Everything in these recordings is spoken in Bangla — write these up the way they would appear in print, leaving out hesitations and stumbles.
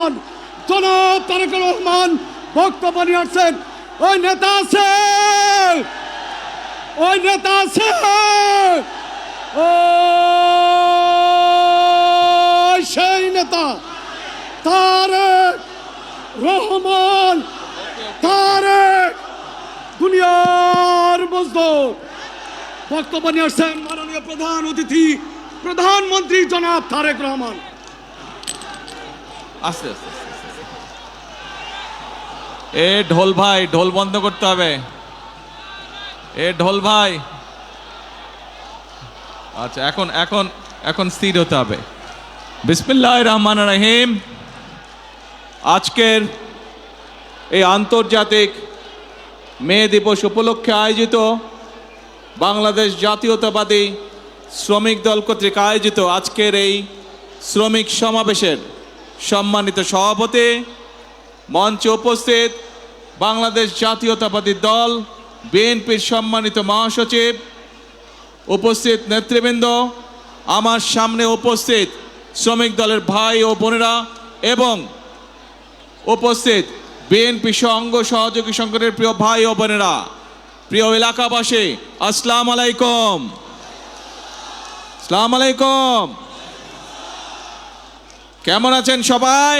রহমান, জনাব তারেক রহমান বক্তব্য নিয়ে আসছেন। ওই নেতা আছে, ওই নেতা আছে, ও সেই নেতা তারেক রহমান, তারেক দুনিয়ার মজদুর। বক্তব্য নিয়ে আসছেন মাননীয় প্রধান অতিথি প্রধানমন্ত্রী জনাব তারেক রহমান। আস্তে আস্তে এ ঢোল ভাই, ঢোল বন্ধ করতে হবে। এ ঢোল ভাই, আচ্ছা এখন এখন এখন স্থির হতে হবে। বিসমিল্লাহির রহমানির রহিম। আজকের এই আন্তর্জাতিক মে দিবস উপলক্ষে আয়োজিত বাংলাদেশ জাতীয়তাবাদী শ্রমিক দল কর্তৃক আয়োজিত আজকের এই শ্রমিক সমাবেশের সম্মানিত সভাপতি, মঞ্চে উপস্থিত বাংলাদেশ জাতীয়তাবাদী দল বিএনপির সম্মানিত মহাসচিব, উপস্থিত নেতৃবৃন্দ, আমার সামনে উপস্থিত শ্রমিক দলের ভাই ও বোনেরা এবং উপস্থিত বিএনপি অঙ্গ সহযোগী সংগঠনের প্রিয় ভাই ও বোনেরা, প্রিয় এলাকাবাসী, আসসালামু আলাইকুম। আসসালামু আলাইকুম। কেমন আছেন সবাই?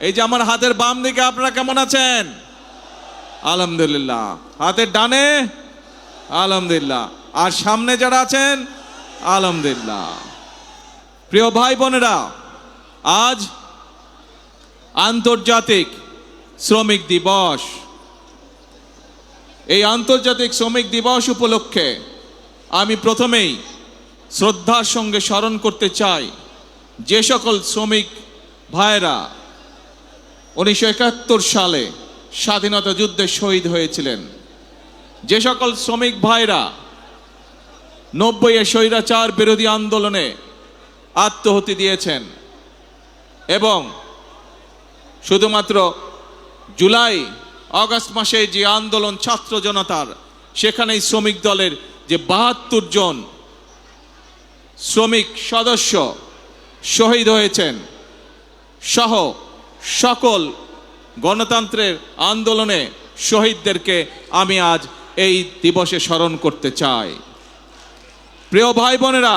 এই যে আমার হাতের বাম দিকে আপনারা কেমন আছেন? আলহামদুলিল্লাহ। হাতের ডানে আলহামদুলিল্লাহ, আর সামনে যারা আছেন আলহামদুলিল্লাহ। প্রিয় ভাই বোনেরা, আজ আন্তর্জাতিক শ্রমিক দিবস। এই আন্তর্জাতিক শ্রমিক দিবস উপলক্ষে আমি প্রথমেই শ্রদ্ধার সঙ্গে স্মরণ করতে চাই যে সকল শ্রমিক ভাইরা 1971 সালে স্বাধীনতা যুদ্ধে শহীদ হয়েছিলেন, যে সকল শ্রমিক ভাইরা 90-এ স্বৈরাচার বিরোধী আন্দোলনে আত্মহতি দিয়েছেন এবং শুধুমাত্র জুলাই আগস্ট মাসে যে আন্দোলন ছাত্র জনতার, সেখানেই শ্রমিক দলের যে 72 জন শ্রমিক সদস্য শহীদ হয়েছেন সহ সকল গণতন্ত্রের আন্দোলনে শহীদদেরকে আমি আজ এই দিবসে স্মরণ করতে চাই। প্রিয় ভাই বোনেরা,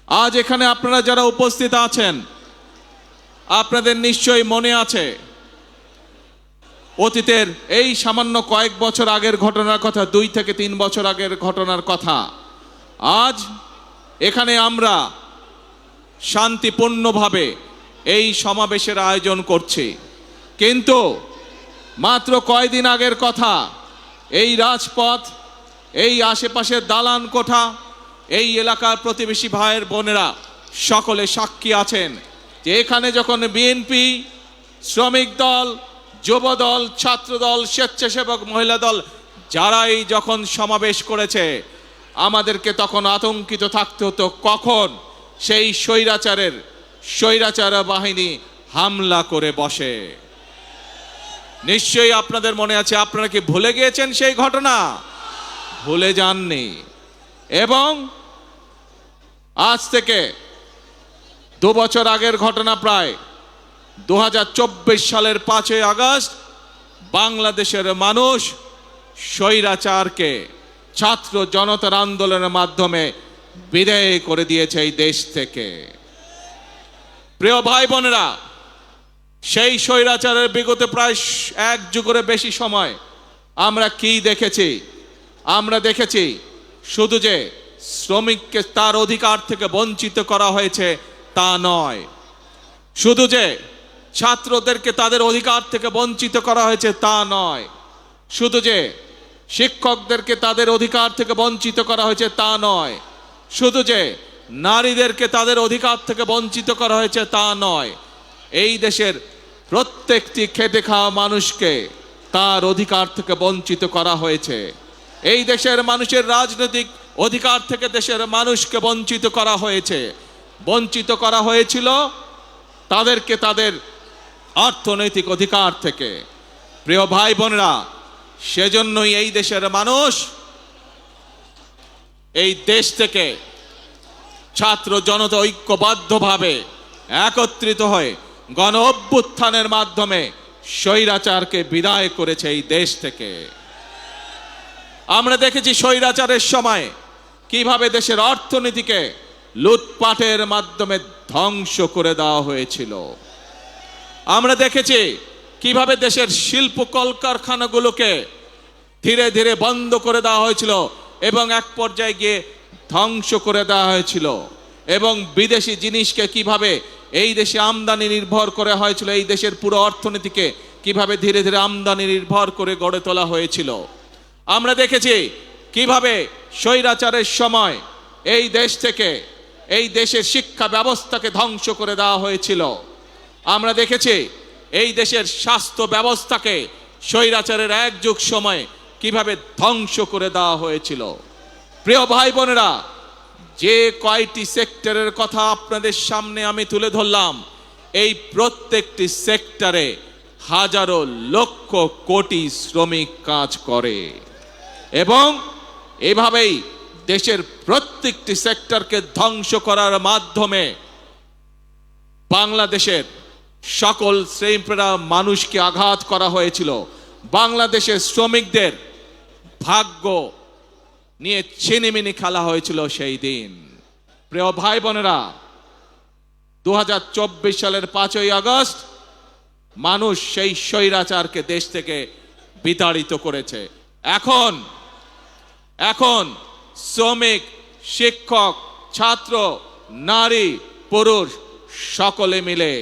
আজ এখানে আপনারা যারা উপস্থিত আছেন, আপনাদের নিশ্চয়ই মনে আছে অতীতের এই সামান্য কয়েক বছর আগের ঘটনার কথা, 2 থেকে 3 বছর আগের ঘটনার কথা। আজ এখানে আমরা শান্তিপূর্ণভাবে এই সমাবেশের আয়োজন করছি, কিন্তু মাত্র কয়েকদিন আগের কথা, এই রাজপথ, এই আশেপাশের দালান কোঠা, এই এলাকার প্রতিবেশী ভাইয়ের বোনেরা সকলে সাক্ষী আছেন যে এখানে যখন বিএনপি, শ্রমিক দল, যুব দল, ছাত্র দল, স্বেচ্ছাসেবক মহিলা দল যারাই যখন সমাবেশ করেছে, আমাদেরকে তখন আতঙ্কিত থাকতে হতো কখন সেই স্বৈরাচার বাহিনী হামলা করে বসে। নিশ্চয়ই আপনাদের মনে আছে। আপনারা কি ভুলে গিয়েছেন সেই ঘটনা? ভুলে যাননি। এবং আজ থেকে 2 বছর আগের ঘটনা, প্রায় 2024 সালের 5ই আগস্ট বাংলাদেশের মানুষ স্বৈরাচারকে ছাত্র জনতার আন্দোলনের মাধ্যমে বিদায় করে দিয়েছে এই দেশ থেকে। প্রিয় ভাই বোনেরা, সেই স্বৈরাচারের বিগত প্রায় 1 যুগের বেশি সময় আমরা কি দেখেছি? আমরা দেখেছি শুধু যে শ্রমিককে তার অধিকার থেকে বঞ্চিত করা হয়েছে তা নয়, শুধু যে ছাত্রদেরকে তাদের অধিকার থেকে বঞ্চিত করা হয়েছে তা নয়, শুধু যে শিক্ষকদেরকে তাদের অধিকার থেকে বঞ্চিত করা হয়েছে তা নয়, শুধু যে নারীদেরকে তাদের অধিকার থেকে বঞ্চিত করা হয়েছে তা নয়, এই দেশের প্রত্যেকটি খেটে খাওয়া মানুষকে তার অধিকার থেকে বঞ্চিত করা হয়েছে। এই দেশের মানুষের রাজনৈতিক অধিকার থেকে দেশের মানুষকে বঞ্চিত করা হয়েছে। বঞ্চিত করা হয়েছিল তাদেরকে তাদের অর্থনৈতিক অধিকার থেকে। প্রিয় ভাই বোনেরা, সেজন্যই এই দেশের মানুষ এই দেশ থেকে ছাত্র জনতা ঐক্যবদ্ধভাবে একত্রিত হয়ে গণ অভ্যুত্থানের মাধ্যমে স্বৈরাচারকে বিদায় করেছে এই দেশ থেকে। আমরা দেখেছি স্বৈরাচারের সময় কিভাবে দেশের অর্থনীতিকে লুটপাটের মাধ্যমে ধ্বংস করে দেওয়া হয়েছিল। আমরা দেখেছি কিভাবে দেশের শিল্প কলকারখানাগুলোকে ধীরে ধীরে বন্ধ করে দেওয়া হয়েছিল এবং এক পর্যায়ে গিয়ে ধ্বংস করে দেওয়া হয়েছিল, এবং বিদেশি জিনিসকে কিভাবে এই দেশে আমদানি নির্ভর করে হয়েছিল, এই দেশের পুরো অর্থনীতিকে কিভাবে ধীরে ধীরে আমদানি নির্ভর করে গড়ে তোলা হয়েছিল। আমরা দেখেছি কিভাবে স্বৈরাচারের সময় এই দেশ থেকে এই দেশের শিক্ষা ব্যবস্থাকে ধ্বংস করে দেওয়া হয়েছিল। আমরা দেখেছি এই দেশের স্বাস্থ্য ব্যবস্থাকে স্বৈরাচারের এক যুগ সময় কিভাবে ধ্বংস করে দেওয়া হয়েছিল। প্রিয় ভাই বোনেরা, যে কয়টি সেক্টরের কথা আপনাদের সামনে আমি তুলে ধরলাম, এই প্রত্যেকটি সেক্টরে হাজারো লক্ষ কোটি শ্রমিক কাজ করে, এবং এভাবেই দেশের প্রত্যেকটি সেক্টরকে ধ্বংস করার মাধ্যমে বাংলাদেশের সকল শ্রেণীপেরা মানুষকে আঘাত করা হয়েছিল। বাংলাদেশের শ্রমিকদের ভাগ্য নিয়ে ছিনিমিনি খেলা হয়েছিল সেই দিন। প্রিয় ভাই বোনেরা, 2024 সালের 5ই আগস্ট মানুষ সেই স্বৈরাচারকে দেশ থেকে বিতাড়িত করেছে। এখন শ্রমিক, শিক্ষক, ছাত্র, নারী, পুরুষ সকলে মিলে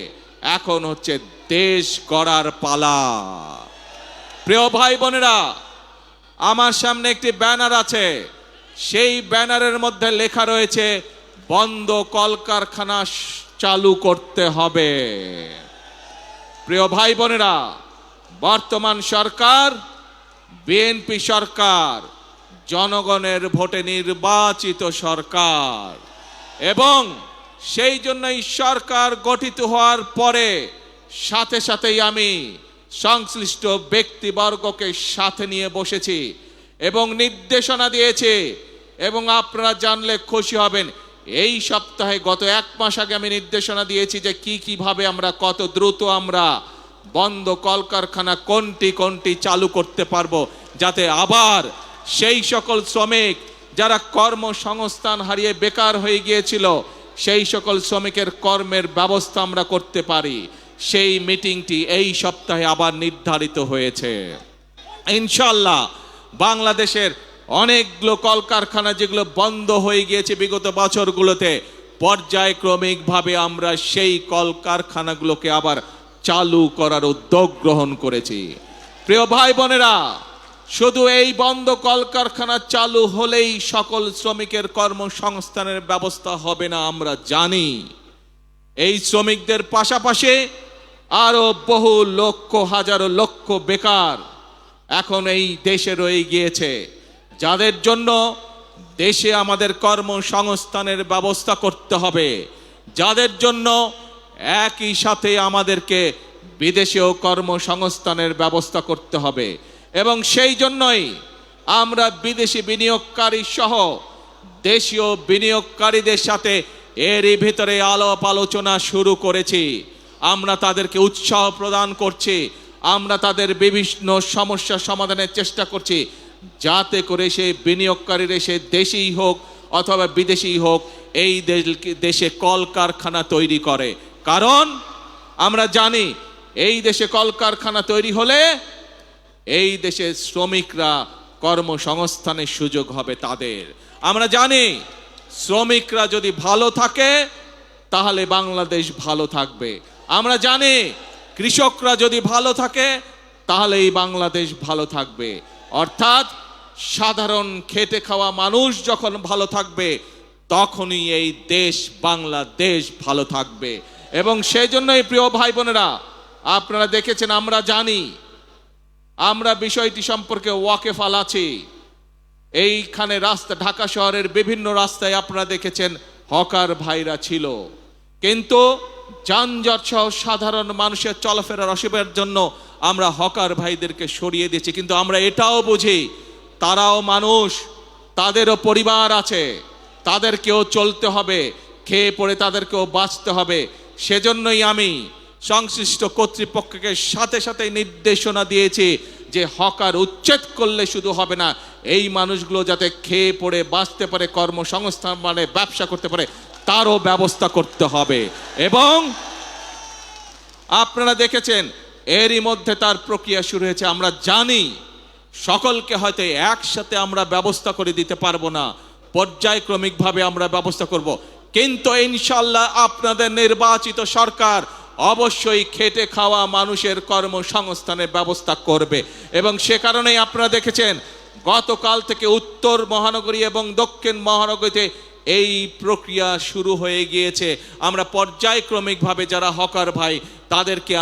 এখন হচ্ছে দেশ গড়ার পালা। প্রিয় ভাই বোনেরা, আমার সামনে একটি ব্যানার আছে, সেই ব্যানারের মধ্যে লেখা রয়েছে বন্ধ কলকারখানা চালু করতে হবে। প্রিয় ভাই বোনেরা, বর্তমান সরকার বিএনপি সরকার, জনগণের ভোটে নির্বাচিত সরকার, এবং সেই জন্যই সরকার গঠিত হওয়ার পরে সাথে সাথেই আমি সংশ্লিষ্ট ব্যক্তিবর্গকে সাথে নিয়ে বসেছি এবং নির্দেশনা দিয়েছি, এবং আপনারা জানলে খুশি হবেন, এই সপ্তাহে গত 1 মাস আগে আমি নির্দেশনা দিয়েছি যে কিভাবে আমরা কত দ্রুত আমরা বন্ধ কলকারখানা কোনটি চালু করতে পারবো, যাতে আবার সেই সকল শ্রমিক যারা কর্মসংস্থান হারিয়ে বেকার হয়ে গিয়েছিল সেই সকল শ্রমিকের কর্মের ব্যবস্থা আমরা করতে পারি। সেই মিটিংটি এই সপ্তাহে আবার নির্ধারিত হয়েছে। ইনশাআল্লাহ বাংলাদেশের অনেকগুলো কলকারখানা যেগুলো বন্ধ হয়ে গিয়েছে বিগত বছরগুলোতে, পর্যায়ক্রমিকভাবে আমরা সেই কলকারখানাগুলোকে আবার চালু করার উদ্যোগ গ্রহণ করেছি। প্রিয় ভাই বোনেরা, শুধু এই বন্ধ কলকারখানা চালু হলেই সকল শ্রমিকের কর্মসংস্থানের ব্যবস্থা হবে না, আমরা জানি। এই শ্রমিকদের পাশাপাশি আরো বহু লক্ষ, হাজারো লক্ষ বেকার এখন এই দেশে রয়ে গিয়েছে, যাদের জন্য দেশে আমাদের কর্মসংস্থানের ব্যবস্থা করতে হবে, যাদের জন্য একই সাথে আমাদেরকে বিদেশেও কর্মসংস্থানের ব্যবস্থা করতে হবে। এবং সেই জন্যই আমরা বিদেশি বিনিয়োগকারী সহ দেশীয় বিনিয়োগকারীদের সাথে এরই ভিতরে আলাপ আলোচনা শুরু করেছি। আমরা তাদেরকে উৎসাহ প্রদান করছি, আমরা তাদের বিভিন্ন সমস্যা সমাধানের চেষ্টা করছি, যাতে করে সেই বিনিয়োগকারীরা সে দেশি হোক অথবা বিদেশি হোক এই দেশে কলকারখানা তৈরি করে। কারণ আমরা জানি এই দেশে কলকারখানা তৈরি হলে এই দেশের শ্রমিকরা কর্মসংস্থানের সুযোগ হবে তাদের। আমরা জানি শ্রমিকরা যদি ভালো থাকে তাহলে বাংলাদেশ ভালো থাকবে। আমরা জানি কৃষকরা যদি ভালো থাকে তাহলে এই বাংলাদেশ ভালো থাকবে। অর্থাৎ সাধারণ খেটে খাওয়া মানুষ যখন ভালো থাকবে তখনই এই দেশ বাংলাদেশ ভালো থাকবে। এবং সেই জন্যই প্রিয় ভাই বোনেরা, আপনারা দেখেছেন, আমরা জানি, আমরা বিষয়টি সম্পর্কে ওয়াকিফাল আছি। এইখানে রাস্তা, ঢাকা শহরের বিভিন্ন রাস্তায় আপনারা দেখেছেন হকার ভাইরা ছিল, কিন্তু যানজট সহ সাধারণ মানুষের চলাফেরার অসুবিধার জন্য আমরা হকার ভাইদেরকে সরিয়ে দিয়েছি। কিন্তু আমরা এটাও বুঝি তারাও মানুষ, তাদেরও পরিবার আছে, তাদেরকেও চলতে হবে, খেয়ে পড়ে তাদেরকেও বাঁচতে হবে। সেজন্যই আমি সংশ্লিষ্ট কর্তৃপক্ষকে সাথে সাথে নির্দেশনা দিয়েছি যে হকার উচ্ছেদ করলে শুধু হবে না, এই মানুষগুলো যাতে খেয়ে পড়ে বাঁচতে পারে, কর্মসংস্থান মানে ব্যবসা করতে পারে, তারও ব্যবস্থা করতে হবে। এবং আপনারা দেখেছেন এরই মধ্যে তার প্রক্রিয়া শুরু হয়েছে। আমরা জানি সকলকে হয়তো একসাথে আমরা ব্যবস্থা করে দিতে পারবো না, পর্যায়ক্রমিকভাবে আমরা ব্যবস্থা করব, কিন্তু ইনশাল্লাহ আপনাদের নির্বাচিত সরকার অবশ্যই খেটে খাওয়া মানুষের কর্মসংস্থানের ব্যবস্থা করবে। এবং সে কারণেই আপনারা দেখেছেন গতকাল থেকে উত্তর মহানগরী এবং দক্ষিণ মহানগরীতে এই প্রক্রিয়া শুরু হয়ে গিয়েছে। আমরা পর্যায়ক্রমিকভাবে যারা হকার ভাই তাদেরকে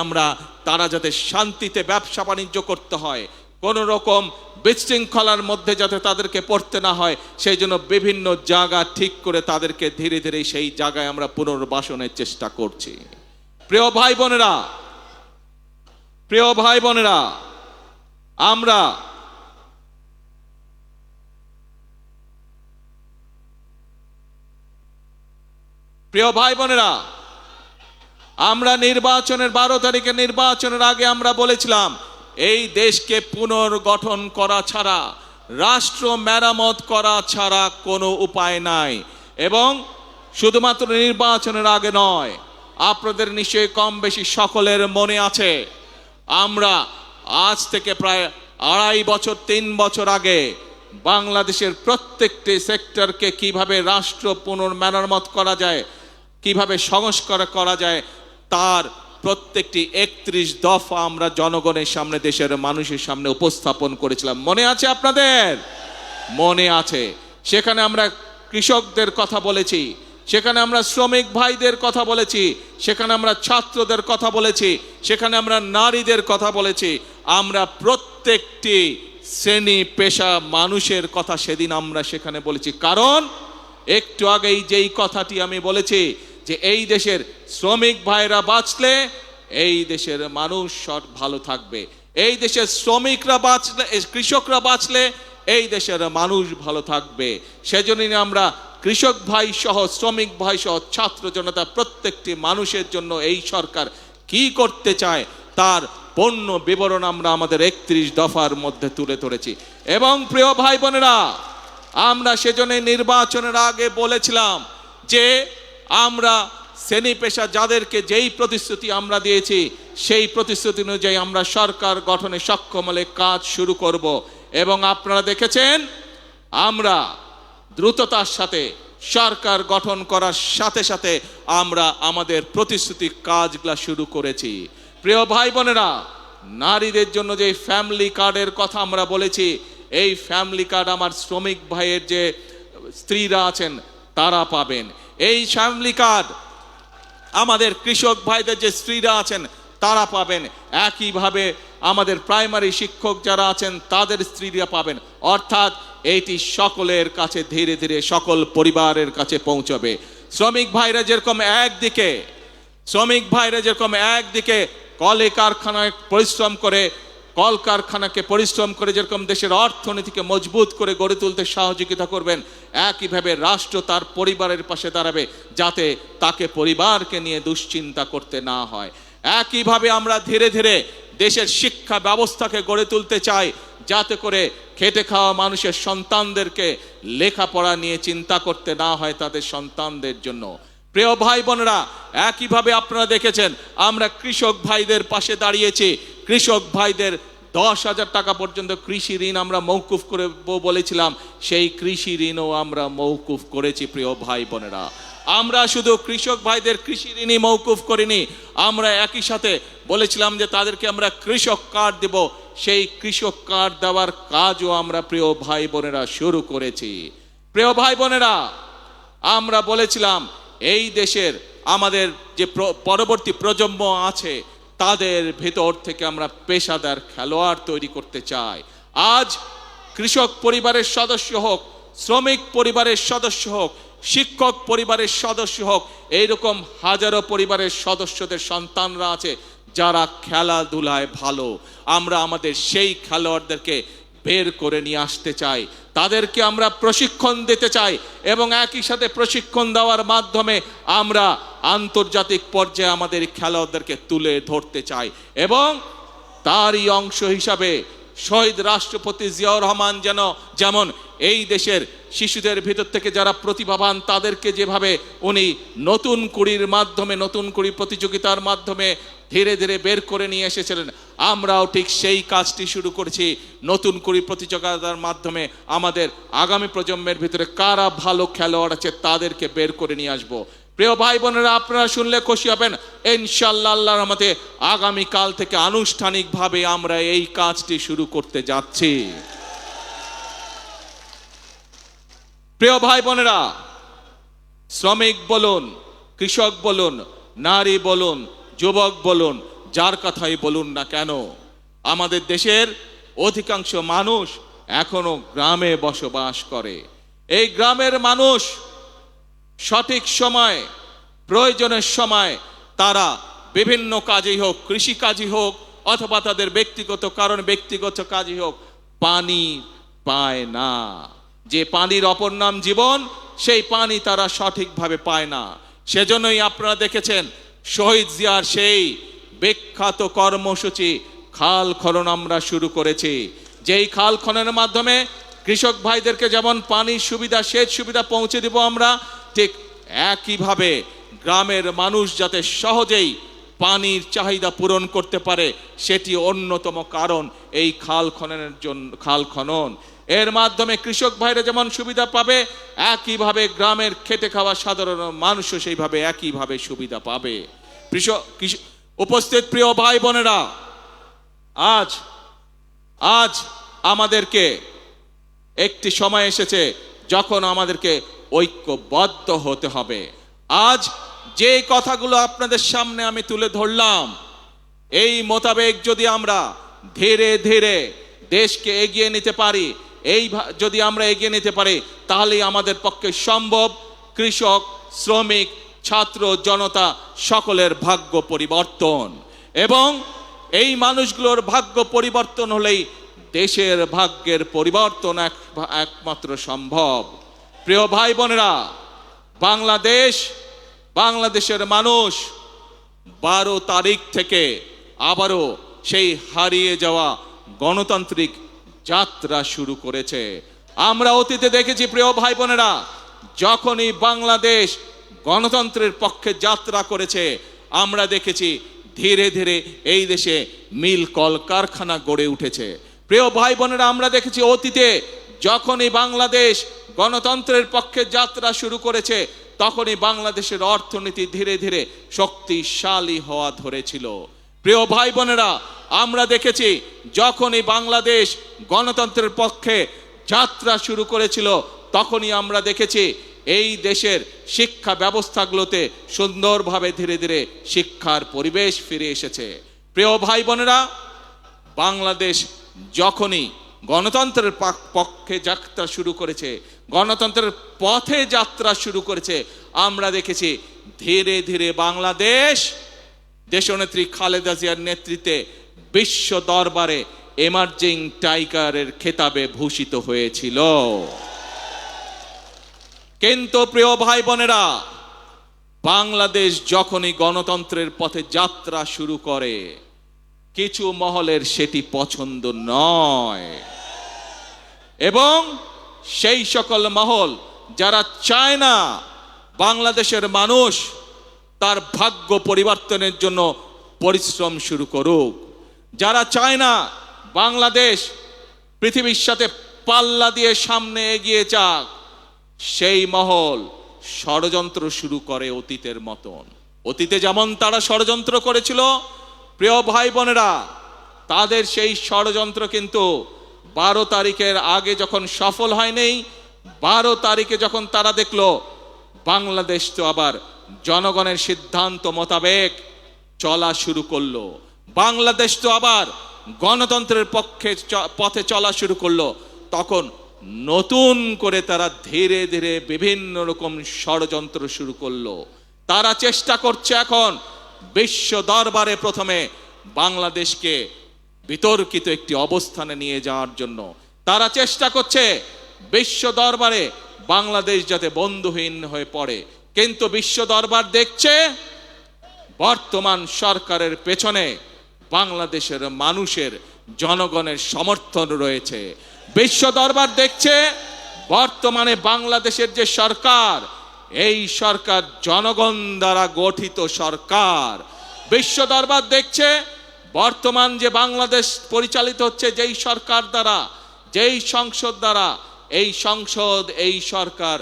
তারা যাতে শান্তিতে ব্যবসা বাণিজ্য করতে হয়, কোন রকম বিশৃঙ্খলার মধ্যে যাতে তাদেরকে পড়তে না হয়, সেই জন্য বিভিন্ন জায়গা ঠিক করে তাদেরকে ধীরে ধীরে সেই জায়গায় আমরা পুনর্বাসনের চেষ্টা করছি। প্রিয় ভাই বোনেরা, আমরা নির্বাচনের 12 তারিখে নির্বাচনের আগে আমরা বলেছিলাম এই দেশকে পুনর্গঠন করা ছাড়া, রাষ্ট্র মেরামত করা ছাড়া কোনো উপায় নাই। এবং শুধুমাত্র নির্বাচনের আগে নয়, আপনাদের নিশ্চয়ই কম বেশি সকলের মনে আছে আমরা আজ থেকে প্রায় 2.5 বছর 3 বছর আগে বাংলাদেশের প্রত্যেকটি সেক্টরকে কিভাবে রাষ্ট্র পুনর্মেরামত করা যায়, কিভাবে সংস্কার করা যায়, তার প্রত্যেকটি 31 দফা আমরা জনগণের সামনে, দেশের মানুষের সামনে উপস্থাপন করেছিলাম। মনে আছে আপনাদের? মনে আছে। সেখানে আমরা কৃষকদের কথা বলেছি, সেখানে আমরা শ্রমিক ভাইদের কথা বলেছি, সেখানে আমরা ছাত্রদের কথা বলেছি, সেখানে আমরা নারীদের কথা বলেছি, আমরা প্রত্যেকটি শ্রেণী পেশা মানুষের কথা সেদিন আমরা সেখানে বলেছি। কারণ একটু আগেই যেই কথাটি আমি বলেছি যে এই দেশের শ্রমিক ভাইরা বাঁচলে এই দেশের মানুষ সব ভালো থাকবে, এই দেশের শ্রমিকরা বাঁচলে, কৃষকরা বাঁচলে এই দেশের মানুষ ভালো থাকবে। সেজন্যই আমরা কৃষক ভাই সহ, শ্রমিক ভাই সহ, ছাত্র জনতা প্রত্যেকটি মানুষের জন্য এই সরকার কি করতে চায় তার পূর্ণ বিবরণ আমরা আমাদের 31 দফার মধ্যে তুলে ধরেছি। এবং প্রিয় ভাই বোনেরা, আমরা সেজন্য নির্বাচনের আগে বলেছিলাম যে আমরা শ্রেণী পেশা যাদেরকে যেই প্রতিশ্রুতি আমরা দিয়েছি সেই প্রতিশ্রুতি অনুযায়ী আমরা সরকার গঠনে সক্ষম হলে কাজ শুরু করব। এবং আপনারা দেখেছেন আমরা দ্রুততার সাথে সরকার গঠন করার সাথে সাথে আমরা আমাদের প্রতিশ্রুতি কাজগুলা শুরু করেছি। প্রিয় ভাই বোনেরা, নারীদের জন্য যে ফ্যামিলি কার্ডের কথা আমরা বলেছি, এই ফ্যামিলি কার্ড আমার শ্রমিক ভাইয়ের যে স্ত্রীরা আছেন তারা পাবেন। এই ফ্যামিলি কার্ড আমাদের কৃষক ভাইদের যে স্ত্রীরা আছেন তারা পাবেন। একইভাবে আমাদের প্রাইমারি শিক্ষক যারা আছেন তাদের স্ত্রীরা পাবেন। অর্থাৎ এইটি সকলের কাছে ধীরে ধীরে সকল পরিবারের কাছে পৌঁছবে। শ্রমিক ভাইরা যেরকম একদিকে কলে কারখানায় পরিশ্রম করে, কলকারখানাকে পরিশ্রম করে যেরকম দেশের অর্থনীতিকে মজবুত করে গড়ে তুলতে সহযোগিতা করবেন, একইভাবে রাষ্ট্র তার পরিবারের পাশে দাঁড়াবে যাতে তাকে পরিবারকে নিয়ে দুশ্চিন্তা করতে না হয়। একইভাবে আমরা ধীরে ধীরে দেশের শিক্ষা ব্যবস্থাকে গড়ে তুলতে চাই যাতে করে খেটে খাওয়া মানুষের সন্তানদেরকে লেখাপড়া নিয়ে চিন্তা করতে না হয় তাদের সন্তানদের জন্য। প্রিয় ভাই বোনেরা, একইভাবে আপনারা দেখেছেন আমরা কৃষক ভাইদের পাশে দাঁড়িয়েছি। কৃষক ভাইদের 10,000 টাকা পর্যন্ত কৃষি ঋণ আমরা মৌকুফ করে বলেছিলাম, সেই কৃষি ঋণও আমরা মৌকুফ করেছি। প্রিয় ভাই বোনেরা, আমরা শুধু কৃষক ভাইদের কৃষি ঋণই মৌকুফ করিনি, আমরা একই সাথে বলেছিলাম যে তাদেরকে আমরা কৃষক কার্ড দেব। সেই কৃষক কার্ড দেওয়ার কাজও আমরা প্রিয় ভাই বোনেরা শুরু করেছি। প্রিয় ভাই বোনেরা, আমরা বলেছিলাম এই দেশের আমাদের যে পরবর্তী প্রজন্ম আছে তাদের ভেতর থেকে আমরা পেশাদার খেলোয়াড় তৈরি করতে চাই। আজ কৃষক পরিবারের সদস্য হোক, শ্রমিক পরিবারের সদস্য হোক, শিক্ষক পরিবারের সদস্য হোক, এইরকম হাজারো পরিবারের সদস্যদের সন্তানরা আছে যারা খেলাধুলায় ভালো। আমরা আমাদের সেই খেলোয়াড়দেরকে বের করে নিয়ে আসতে চাই, তাদেরকে আমরা প্রশিক্ষণ দিতে চাই এবং একই সাথে প্রশিক্ষণ দেওয়ার মাধ্যমে আমরা আন্তর্জাতিক পর্যায়ে আমাদের খেলোয়াড়দেরকে তুলে ধরতে চাই। এবং তারই অংশ হিসাবে শহীদ রাষ্ট্রপতি জিয়াউর রহমান যেমন এই দেশের শিশুদের ভিতর থেকে যারা প্রতিভাবান তাদেরকে যেভাবে উনি নতুন কুড়ির মাধ্যমে, নতুন কুড়ি প্রতিযোগিতার মাধ্যমে ধীরে ধীরে বের করে নিয়ে এসেছিলেন, আমরাও ঠিক সেই কাজটি শুরু করেছি। নতুন কুড়ি প্রতিযোগিতার মাধ্যমে আমাদের আগামী প্রজন্মের ভিতরে কারা ভালো খেলোয়াড় আছে তাদেরকে বের করে নিয়ে আসবো। প্রিয় ভাই বোনেরা, আপনারা শুনলে খুশি হবেন, ইনশাআল্লাহ আল্লাহর রহমতে আগামীকাল থেকে আনুষ্ঠানিকভাবে আমরা এই কাজটি শুরু করতে যাচ্ছি। প্রিয় ভাই বোনেরা, শ্রমিক বলুন, কৃষক বলুন, নারী বলুন, যুবক বলুন, যার কথাই বলুন না কেন, আমাদের দেশের অধিকাংশ মানুষ এখনো গ্রামে বসবাস করে। এই গ্রামের মানুষ সঠিক সময়, প্রয়োজনের সময় তারা বিভিন্ন কাজই হোক, কৃষি কাজই হোক অথবা তাদের ব্যক্তিগত কারণ ব্যক্তিগত কাজই হোক, পানি পায় না। যে পানির অপর নাম জীবন, সেই পানি তারা সঠিকভাবে পায় না। সেজন্যই আপনারা দেখেছেন শহীদ জিয়ার সেই বিখ্যাত কর্মসূচি খাল খনন আমরা শুরু করেছি। যেই খাল খননের মাধ্যমে কৃষক ভাইদেরকে যেমন পানির সুবিধা, সেচ সুবিধা পৌঁছে দিব আমরা, ঠিক একইভাবে গ্রামের মানুষ যাতে সহজেই পানির চাহিদা পূরণ করতে পারে সেটি অন্যতম কারণ এই খাল খননের জন্য। খাল খনন এর মাধ্যমে কৃষক ভাইরা যেমন সুবিধা পাবে, একইভাবে গ্রামের খেটে খাওয়া সাধারণ মানুষও সেইভাবে একইভাবে সুবিধা পাবে। উপস্থিত প্রিয় ভাই বোনেরা, আজ আমাদেরকে একটি সময় এসেছে যখন আমাদেরকে ঐক্যবদ্ধ হতে হবে। আজ যে কথাগুলো আপনাদের সামনে আমি তুলে ধরলাম, এই মোতাবেক যদি আমরা ধীরে ধীরে দেশকে এগিয়ে নিতে পারি, যদি আমরা এগিয়ে নিতে পারি, তাহলেই আমাদের পক্ষে সম্ভব কৃষক, শ্রমিক, ছাত্র, জনতা সকলের ভাগ্য পরিবর্তন। এবং এই মানুষগুলোর ভাগ্য পরিবর্তন হলেই দেশের ভাগ্যের পরিবর্তন একমাত্র সম্ভব। প্রিয় ভাই বোনেরা, বাংলাদেশের মানুষ 12 তারিখ থেকে আবারও সেই হারিয়ে যাওয়া গণতান্ত্রিক যাত্রা শুরু করেছে। আমরা অতীতে দেখেছি প্রিয় ভাই বোনেরা, যখনই বাংলাদেশ গণতন্ত্রের পক্ষে যাত্রা করেছে, আমরা দেখেছি ধীরে ধীরে এই দেশে মিল কলকারখানা গড়ে উঠেছে। প্রিয় ভাই বোনেরা, আমরা দেখেছি অতীতে যখনই বাংলাদেশ গণতন্ত্রের পক্ষে যাত্রা শুরু করেছে, তখনই বাংলাদেশের অর্থনীতি ধীরে ধীরে শক্তিশালী হওয়া ধরেছিল। প্রিয় ভাই বোনেরা, আমরা দেখেছি যখনই বাংলাদেশ গণতন্ত্রের পক্ষে যাত্রা শুরু করেছিল, তখনই আমরা দেখেছি এই দেশের শিক্ষা ব্যবস্থাগুলোতে সুন্দরভাবে ধীরে ধীরে শিক্ষার পরিবেশ ফিরে এসেছে। প্রিয় ভাই বোনেরা, বাংলাদেশ যখনই গণতন্ত্রের পক্ষে যাত্রা শুরু করেছে, গণতন্ত্রের পথে যাত্রা শুরু করেছে, আমরা দেখেছি ধীরে ধীরে বাংলাদেশ দেশনেত্রী খালেদা জিয়ার নেতৃত্বে বিশ্ব দরবারে এমার্জিং টাইগারের খেতাবে ভূষিত হয়েছিল। কিন্তু প্রিয় ভাই বোনেরা, বাংলাদেশ যখনই গণতন্ত্রের পথে যাত্রা শুরু করে, কিছু মহলের সেটি পছন্দ নয় এবং সেই সকল মহল যারা চায় না বাংলাদেশের মানুষ তার ভাগ্য পরিবর্তনের জন্য পরিশ্রম শুরু করুক, যারা চায় না বাংলাদেশ পৃথিবীর সাথে পাল্লা দিয়ে সামনে এগিয়ে যাক, সেই মহল ষড়যন্ত্র শুরু করে অতীতের মতন। অতীতে যেমন তারা ষড়যন্ত্র করেছিল, প্রিয় ভাই বোনেরা, তাদের সেই ষড়যন্ত্র কিন্তু 12 তারিখের আগে যখন সফল হয়নি, 12 তারিখে যখন তারা দেখলো বাংলাদেশ তো আবার জনগণের সিদ্ধান্ত মোতাবেক চলা শুরু করলো, বাংলাদেশ তো আবার গণতন্ত্রের পথে চলা শুরু করলো, তখন নতুন করে তারা ধীরে ধীরে বিভিন্ন রকম ষড়যন্ত্র শুরু করলো। তারা চেষ্টা করছে এখন বিশ্ব দরবারে প্রথমে বাংলাদেশকে বিতর্কিত একটি অবস্থানে নিয়ে যাওয়ার জন্য। তারা চেষ্টা করছে বিশ্ব দরবারে বাংলাদেশ যাতে বন্ধুহীন হয়ে পড়ে, কিন্তু বিশ্ব দরবার দেখছে বর্তমান সরকারের পেছনে বাংলাদেশের মানুষের, জনগণের সমর্থন রয়েছে। বিশ্ব দরবার দেখছে বর্তমানে বাংলাদেশের যে সরকার, এই সরকার জনগণ দ্বারা গঠিত সরকার। বিশ্ব দরবার দেখছে বর্তমান যে বাংলাদেশ পরিচালিত হচ্ছে যেই সরকার দ্বারা, যেই সংসদ দ্বারা, এই সংসদ, এই সরকার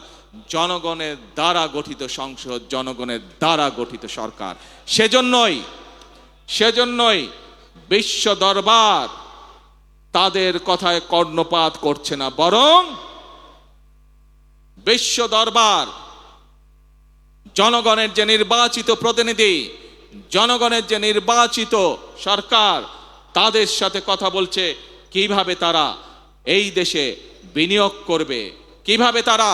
জনগণের দ্বারা গঠিত সংসদ, জনগণের দ্বারা গঠিত সরকার। সেজন্যই বিশ্ব দরবার তাদের কথায় কর্ণপাত করছে না, বরং বিশ্ব দরবার জনগণের যে নির্বাচিত প্রতিনিধি, জনগণের যে নির্বাচিত সরকার, তাদের সাথে কথা বলছে কিভাবে তারা এই দেশে বিনিয়োগ করবে, কিভাবে তারা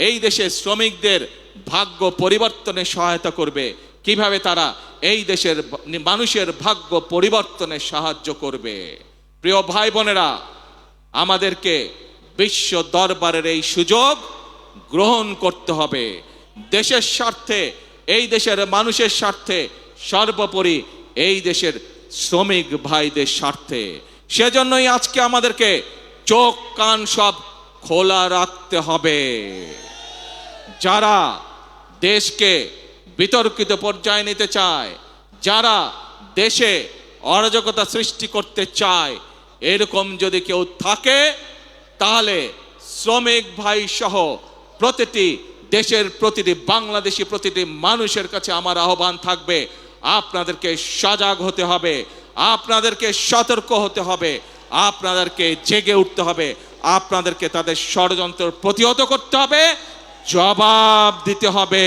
এই দেশে শ্রমিকদের ভাগ্য পরিবর্তনে সহায়তা করবে, কিভাবে তারা এই দেশের মানুষের ভাগ্য পরিবর্তনে সাহায্য করবে। প্রিয় ভাই বোনেরা, আমাদেরকে বিশ্ব দরবারের এই সুযোগ গ্রহণ করতে হবে দেশের স্বার্থে, এই দেশের মানুষের স্বার্থে, সর্বোপরি এই দেশের শ্রমিক ভাইদের স্বার্থে। সেজন্যই আজকে আমাদেরকে চোখ কান সব খোলা রাখতে হবে। যারা দেশকে বিতর্কিত পর্যায়ে নিতে চায়, যারা দেশে অরাজকতা সৃষ্টি করতে চায়, এরকম যদি কেউ থাকে, তাহলে শ্রমিক ভাই সহ প্রতিটি দেশের প্রতিটি বাংলাদেশি প্রতিটি মানুষের কাছে আমার আহ্বান থাকবে, আপনাদেরকে সজাগ হতে হবে, আপনাদেরকে সতর্ক হতে হবে, আপনাদেরকে জেগে উঠতে হবে, আপনাদেরকে তাদের ষড়যন্ত্র প্রতিহত করতে হবে, জবাব দিতে হবে।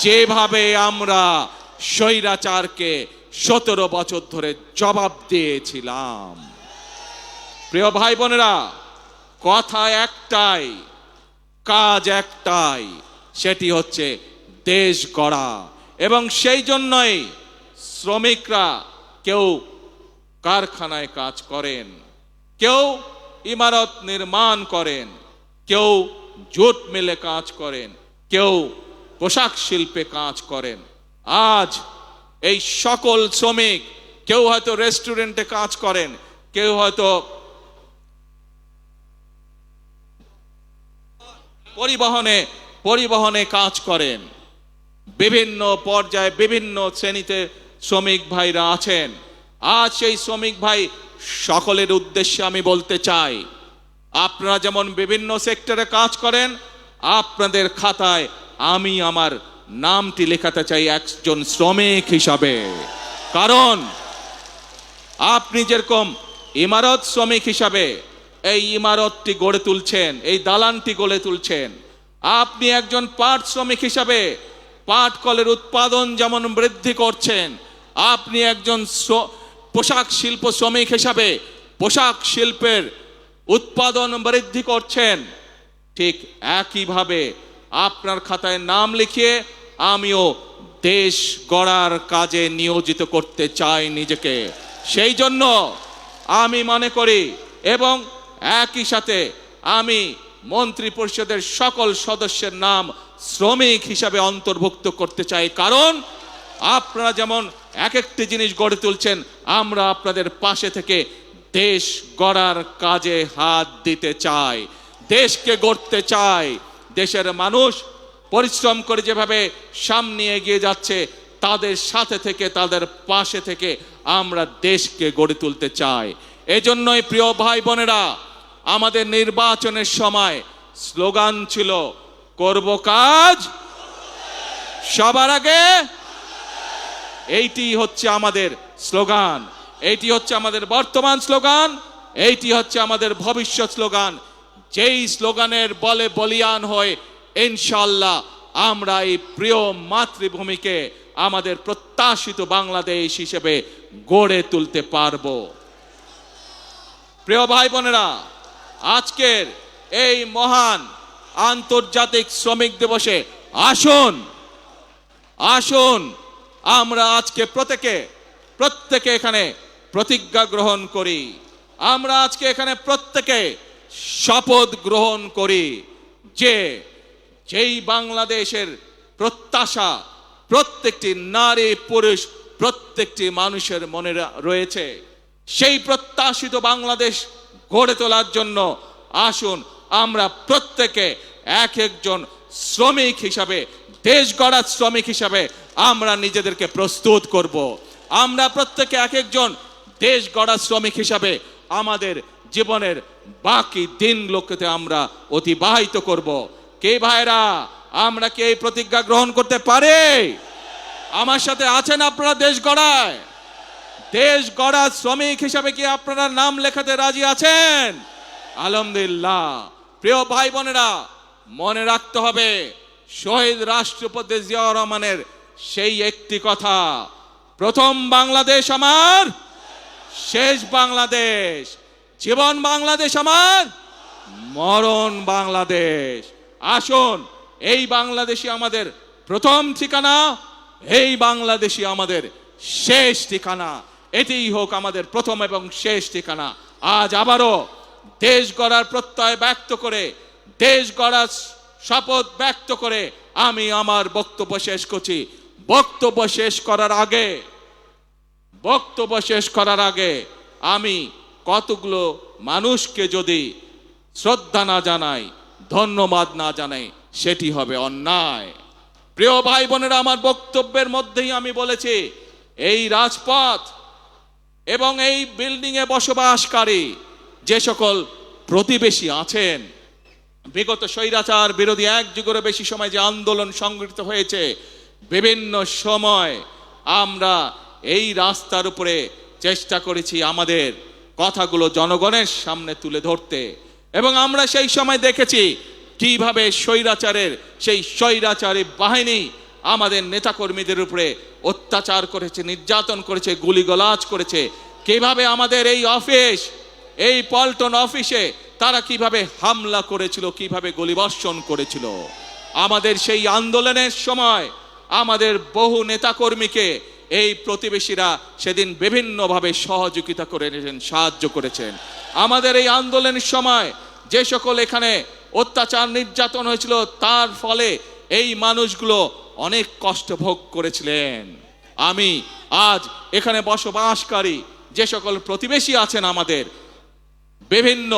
যেভাবে আমরা স্বৈরাচারকে 17 বছর ধরে জবাব দিয়েছিলাম। প্রিয় ভাই বোনেরা, কথা একটাই, কাজ একটাই, সেটি হচ্ছে দেশ গড়া। এবং সেই জন্যই শ্রমিকরা কেউ কারখানায় কাজ করেন, কেউ ইমারত নির্মাণ করেন, কেউ জুট মিলে কাজ করেন, কেউ পোশাক শিল্পে কাজ করেন। আজ এই সকল শ্রমিক, কেউ হয়তো রেস্টুরেন্টে কাজ করেন, কেউ হয়তো পরিবহনে কাজ করেন, বিভিন্ন পর্যায়ে বিভিন্ন শ্রেণীতে শ্রমিক ভাইরা আছেন। আজ সেই শ্রমিক ভাই সকলের উদ্দেশ্যে আমি বলতে চাই, আপনারা যেমন বিভিন্ন সেক্টরে কাজ করেন, আপনাদের খাতায় আমি আমার নামটি লেখাতে চাই একজন শ্রমিক হিসাবে। কারণ আপনি যেরকম ইমারত শ্রমিক হিসাবে এই ইমারতটি গড়ে তুলছেন, এই দালানটি গড়ে তুলছেন, আপনি একজন পাট শ্রমিক হিসাবে পাট কলের উৎপাদন যেমন বৃদ্ধি করছেন, আপনি একজন পোশাক শিল্প শ্রমিক হিসাবে পোশাক শিল্পের উৎপাদন বৃদ্ধি করছেন, ঠিক একইভাবে আপনার খাতায় নাম লিখিয়ে আমিও দেশ গড়ার কাজে নিয়োজিত করতে চাই নিজেকে। সেই জন্য আমি মনে করি, এবং একই সাথে আমি মন্ত্রী পরিষদের সকল সদস্যের নাম শ্রমিক হিসাবে অন্তর্ভুক্ত করতে চাই। কারণ আপনারা যেমন এক একটি জিনিস গড়ে তুলছেন, আমরা আপনাদের পাশে থেকে দেশ গড়ার কাজে হাত দিতে চাই, দেশকে গড়তে চাই। দেশের মানুষ পরিশ্রম করে যেভাবে সামনে এগিয়ে যাচ্ছে, তাদের সাথে থেকে, তাদের পাশে থেকে আমরা দেশকে গড়ে তুলতে চাই। এজন্যই প্রিয় ভাই বোনেরা, আমাদের নির্বাচনের সময় স্লোগান ছিল, করব কাজ সবার আগে। এইটি হচ্ছে আমাদের স্লোগান, এইটি হচ্ছে আমাদের বর্তমান স্লোগান, এইটি হচ্ছে আমাদের ভবিষ্যৎ স্লোগান। যেই স্লোগানের বলে বলিয়ান হয়ে ইনশাআল্লাহ আমরা এই প্রিয় মাতৃভূমিকে আমাদের প্রত্যাশিত বাংলাদেশ হিসেবে গড়ে তুলতে পারব। প্রিয় ভাই বোনেরা, আজকের এই মহান আন্তর্জাতিক শ্রমিক দিবসে আসুন আমরা আজকে প্রত্যেকে এখানে প্রতিজ্ঞা গ্রহণ করি। আমরা আজকে এখানে প্রত্যেকে শপথ গ্রহণ করি যে যেই বাংলাদেশের প্রত্যাশা প্রত্যেকটি নারী পুরুষ প্রত্যেকটি মানুষের মনে রয়েছে, সেই প্রত্যাশিত বাংলাদেশ গড়ে তোলার জন্য আসুন আমরা প্রত্যেকে এক একজন শ্রমিক হিসাবে, দেশ গড়ার শ্রমিক হিসাবে আমরা নিজেদেরকে প্রস্তুত করব। আমরা প্রত্যেকে এক একজন দেশ গড়ার শ্রমিক হিসাবে আমাদের জীবনের বাকি দিনগুলোকে আমরা অতিবাহিত করব। কে ভাইরা, আমরা কি এই প্রতিজ্ঞা গ্রহণ করতে পারি? আমার সাথে আছেন আপনারা দেশ গড়ায়? দেশ গড়ার শ্রমিক হিসাবে কি আপনারা নাম লেখাতে রাজি আছেন? আলহামদুলিল্লাহ। প্রিয় ভাই বোনেরা, মনে রাখতে হবে শহীদ রাষ্ট্রপতি জিয়াউর রহমানের সেই একটি কথা, প্রথম বাংলাদেশ আমার, শেষ বাংলাদেশ। জীবন বাংলাদেশ আমার, মরণ বাংলাদেশ। আসুন এই বাংলাদেশই আমাদের প্রথম ঠিকানা, এই বাংলাদেশই আমাদের শেষ ঠিকানা। এটিই হোক আমাদের প্রথম এবং শেষ ঠিকানা। আজ আবারও দেশ গড়ার প্রত্যয় ব্যক্ত করে, দেশ গড়ার শপথ ব্যক্ত করে আমি আমার বক্তব্য শেষ করছি। বক্তব্য শেষ করার আগে আমি কতগুলো মানুষকে যদি শ্রদ্ধা না জানাই, ধন্যবাদ না জানাই, সেটি হবে অন্যায়। প্রিয় ভাই বোনেরা, আমার বক্তব্যের মধ্যেই আমি বলেছি এই রাজপথ এবং এই বিল্ডিং এ বসবাসকারী যে সকল প্রতিবেশী আছেন, বিগত স্বৈরাচার বিরোধী এক যুগেরও বেশি সময় যে আন্দোলন সংগঠিত হয়েছে, বিভিন্ন সময় আমরা এই রাস্তার উপরে চেষ্টা করেছি আমাদের কথাগুলো জনগণের সামনে তুলে ধরতে, এবং আমরা সেই সময় দেখেছি কিভাবে সেই স্বৈরাচারী বাহিনী আমাদের নেতাকর্মীদের উপরে অত্যাচার করেছে, নির্যাতন করেছে, গুলিগালাজ করেছে। কিভাবে আমাদের এই অফিস, এই পল্টন অফিসে তারা কিভাবে হামলা করেছিল, কিভাবে গুলিবর্ষণ করেছিল। আমাদের সেই আন্দোলনের সময় আমাদের বহু নেতাকর্মীকে এই প্রতিবেশীরা সেদিন বিভিন্নভাবে সহযোগিতা করেছেন, সাহায্য করেছেন। আমাদের এই আন্দোলনের সময় যে সকল এখানে অত্যাচার নির্যাতন হয়েছিল, তার ফলে এই মানুষগুলো অনেক কষ্ট ভোগ করেছিলেন। আমি আজ এখানে বসবাসকারী যে সকল প্রতিবেশী আছেন, আমাদের বিভিন্ন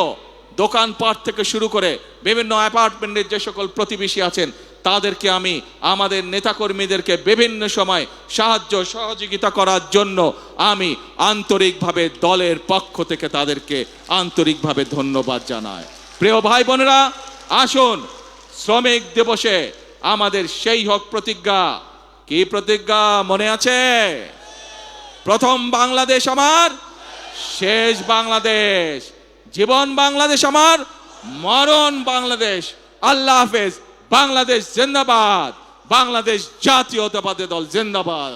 দোকানপাট থেকে শুরু করে বিভিন্ন অ্যাপার্টমেন্টের যে সকল প্রতিবেশী আছেন, তাদেরকে আমি, আমাদের নেতাকর্মীদেরকে বিভিন্ন সময় সাহায্য সহযোগিতা করার জন্য আমি আন্তরিকভাবে দলের পক্ষ থেকে তাদেরকে আন্তরিকভাবে ধন্যবাদ জানাই। প্রিয় ভাই বোনেরা, আসুন শ্রমিক দিবসে আমাদের সেই হোক প্রতিজ্ঞা। কি প্রতিজ্ঞা মনে আছে? প্রথম বাংলাদেশ আমার, শেষ বাংলাদেশ। জীবন বাংলাদেশ আমার, মরণ বাংলাদেশ। আল্লাহ হাফেজ। বাংলাদেশ জিন্দাবাদ। বাংলাদেশ জাতীয়তাবাদী দল জিন্দাবাদ।